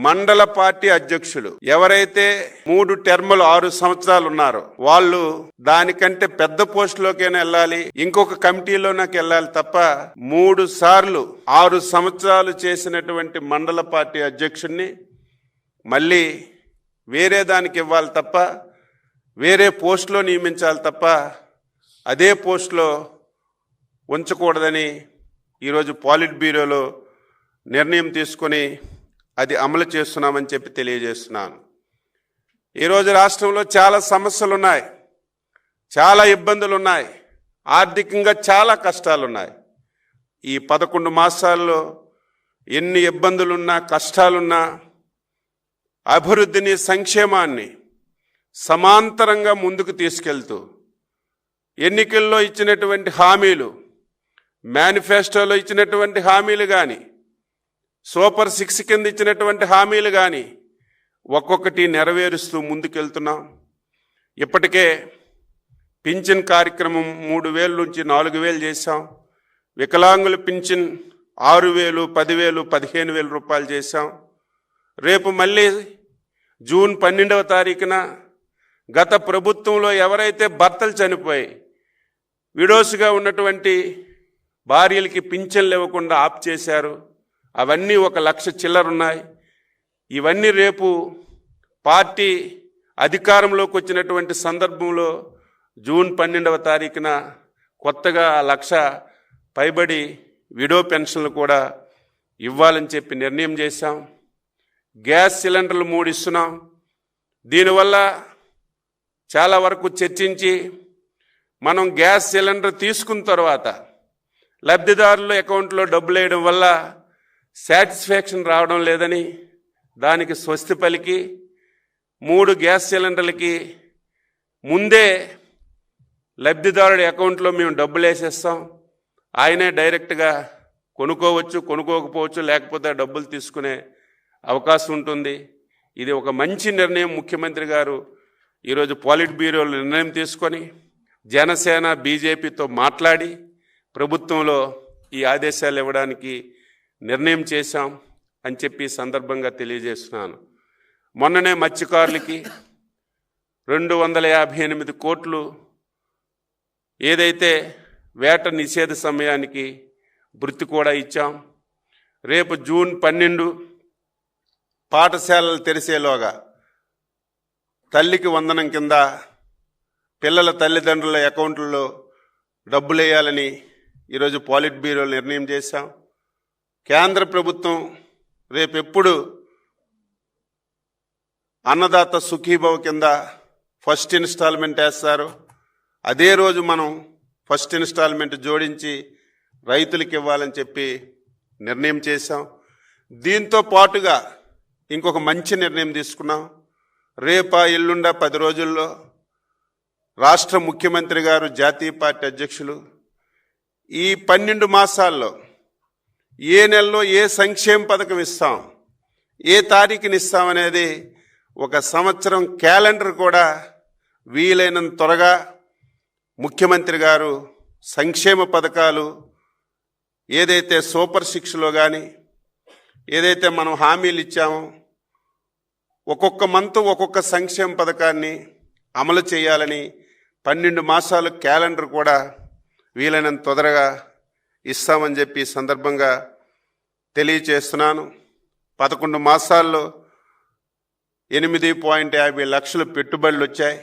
మండల పార్టీ అధ్యక్షులు ఎవరైతే 3 టర్ములు 6 సంవత్సరాలు ఉన్నారో వాళ్ళు దానికంటే పెద్ద పోస్టులోకైనా వెళ్ళాలి, ఇంకొక కమిటీలోకి వెళ్ళాలి తప్ప 3 సార్లు 6 సంవత్సరాలు చేసినటువంటి మండల పార్టీ అధ్యక్షుడిని మళ్ళీ వేరే దానికి ఇవ్వాలి తప్ప, వేరే పోస్టులో నియమించాలి తప్ప అదే పోస్టులో ఉంచకూడదని ఈరోజు పాలిట్ బ్యూరోలో నిర్ణయం తీసుకొని అది అమలు చేస్తున్నామని చెప్పి తెలియజేస్తున్నాను. ఈరోజు రాష్ట్రంలో చాలా సమస్యలు ఉన్నాయి, చాలా ఇబ్బందులు ఉన్నాయి, ఆర్థికంగా చాలా కష్టాలున్నాయి. ఈ 11 మాసాల్లో ఎన్ని ఇబ్బందులున్నా కష్టాలున్నా అభివృద్ధిని సంక్షేమాన్ని సమాంతరంగా ముందుకు తీసుకెళ్తూ ఎన్నికల్లో ఇచ్చినటువంటి హామీలు, మేనిఫెస్టోలో ఇచ్చినటువంటి హామీలు కానీ, సూపర్ 6 కింద ఇచ్చినటువంటి హామీలు కానీ ఒక్కొక్కటి నెరవేరుస్తూ ముందుకెళ్తున్నాం. ఇప్పటికే పింఛన్ కార్యక్రమం 3,000 నుంచి 4,000 చేశాం. వికలాంగుల పింఛన్ 6,000, 10,000, 15,000 రూపాయలు చేశాం. రేపు మళ్ళీ జూన్ 12వ తారీఖున గత ప్రభుత్వంలో ఎవరైతే భర్తలు చనిపోయి విడోస్గా ఉన్నటువంటి భార్యలకి పింఛన్లు ఇవ్వకుండా ఆప్ చేశారు, అవన్నీ 1,00,000 చిల్లర ఉన్నాయి. ఇవన్నీ రేపు పార్టీ అధికారంలోకి వచ్చినటువంటి సందర్భంలో జూన్ 12వ తారీఖున కొత్తగా 1,00,000 పైబడి విడో పెన్షన్లు కూడా ఇవ్వాలని చెప్పి నిర్ణయం చేశాం. గ్యాస్ సిలిండర్లు 3 ఇస్తున్నాం. దీనివల్ల చాలా వరకు చర్చించి మనం గ్యాస్ సిలిండర్ తీసుకున్న తర్వాత లబ్ధిదారుల అకౌంట్లో డబ్బులు వేయడం వల్ల సాటిస్ఫాక్షన్ రావడం లేదని దానికి స్వస్తి పలికి 3 గ్యాస్ సిలిండర్లకి ముందే లబ్ధిదారుడి అకౌంట్లో మేము డబ్బులు వేసేస్తాం. ఆయనే డైరెక్ట్గా కొనుక్కోవచ్చు, కొనుక్కోకపోవచ్చు, లేకపోతే డబ్బులు తీసుకునే అవకాశం ఉంటుంది. ఇది ఒక మంచి నిర్ణయం. ముఖ్యమంత్రి గారు ఈరోజు పాలిట్ బ్యూరోలో నిర్ణయం తీసుకొని జనసేన బీజేపీతో మాట్లాడి ప్రభుత్వంలో ఈ ఆదేశాలు ఇవ్వడానికి నిర్ణయం చేశాం అని చెప్పి సందర్భంగా తెలియజేస్తున్నాను. మొన్ననే మత్స్యకారులకి 258 కోట్లు ఏదైతే వేట నిషేధ సమయానికి భృతి కూడా ఇచ్చాం. రేపు జూన్ 12 పాఠశాలలు తెరిసేలోగా తల్లికి వందనం కింద పిల్లల తల్లిదండ్రుల అకౌంట్లలో డబ్బులు వేయాలని ఈరోజు పాలిట్ బ్యూరో నిర్ణయం చేశాం. కేంద్ర ప్రభుత్వం రేపెప్పుడు అన్నదాత సుఖీభవ కింద ఫస్ట్ ఇన్స్టాల్మెంట్ వేస్తారో అదే రోజు మనం ఫస్ట్ ఇన్స్టాల్మెంట్ జోడించి రైతులకు ఇవ్వాలని చెప్పి నిర్ణయం చేశాం. దీంతో పాటుగా ఇంకొక మంచి నిర్ణయం తీసుకున్నాం. రేపా ఎల్లుండా 10 రోజుల్లో రాష్ట్ర ముఖ్యమంత్రి గారు, జాతీయ పార్టీ అధ్యక్షులు ఈ 12 మాసాల్లో ఏ నెలలో ఏ సంక్షేమ పథకం ఇస్తాం, ఏ తారీఖుని ఇస్తామనేది ఒక సంవత్సరం క్యాలెండర్ కూడా వీలైనంత త్వరగా ముఖ్యమంత్రి గారు సంక్షేమ పథకాలు ఏదైతే సూపర్ 6లో కానీ ఏదైతే మనం హామీలు ఇచ్చామో ఒక్కొక్క మంత్ ఒక్కొక్క సంక్షేమ పథకాన్ని అమలు చేయాలని 12 మాసాలు క్యాలెండర్ కూడా వీలైనంత తొందరగా ఇస్తామని చెప్పి సందర్భంగా తెలియచేస్తున్నాను. 11 మాసాల్లో 8.50 లక్షలు పెట్టుబడులు వచ్చాయి.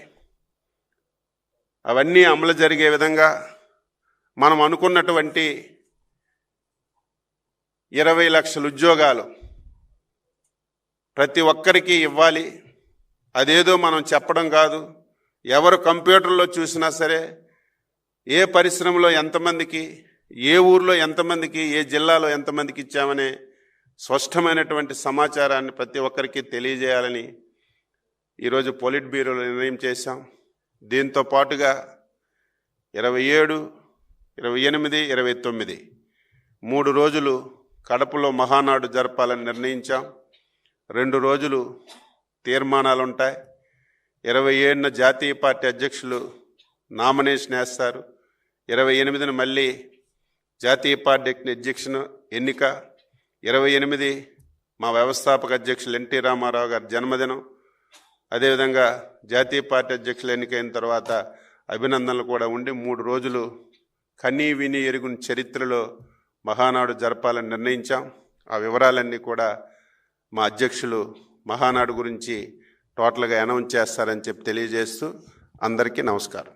అవన్నీ అమలు జరిగే విధంగా మనం అనుకున్నటువంటి 20 లక్షల ఉద్యోగాలు ప్రతి ఒక్కరికి ఇవ్వాలి. అదేదో మనం చెప్పడం కాదు. ఎవరు కంప్యూటర్లో చూసినా సరే ఏ పరిశ్రమలో ఎంతమందికి, ఏ ఊర్లో ఎంతమందికి, ఏ జిల్లాలో ఎంతమందికి ఇచ్చామనే స్పష్టమైనటువంటి సమాచారాన్ని ప్రతి ఒక్కరికి తెలియజేయాలని ఈరోజు పాలిట్ బ్యూరోలో నిర్ణయం చేశాం. దీంతో పాటుగా 27, 28, 29 3 రోజులు కడపలో మహానాడు జరపాలని నిర్ణయించాం. 2 రోజులు తీర్మానాలు ఉంటాయి. 27న జాతీయ పార్టీ అధ్యక్షులు నామినేషన్ వేస్తారు. 28న మళ్ళీ జాతీయ పార్టీ అధ్యక్షుని ఎన్నిక. 28 మా వ్యవస్థాపక అధ్యక్షులు ఎన్టీ రామారావు గారి జన్మదినం, అదేవిధంగా జాతీయ పార్టీ అధ్యక్షులు ఎన్నికైన తర్వాత అభినందనలు కూడా ఉండి 3 రోజులు కనీ విని ఎరుగుని చరిత్రలో మహానాడు జరపాలని నిర్ణయించాం. ఆ వివరాలన్నీ కూడా మా అధ్యక్షులు మహానాడు గురించి టోటల్గా అనౌన్స్ చేస్తారని చెప్పి తెలియజేస్తూ అందరికీ నమస్కారం.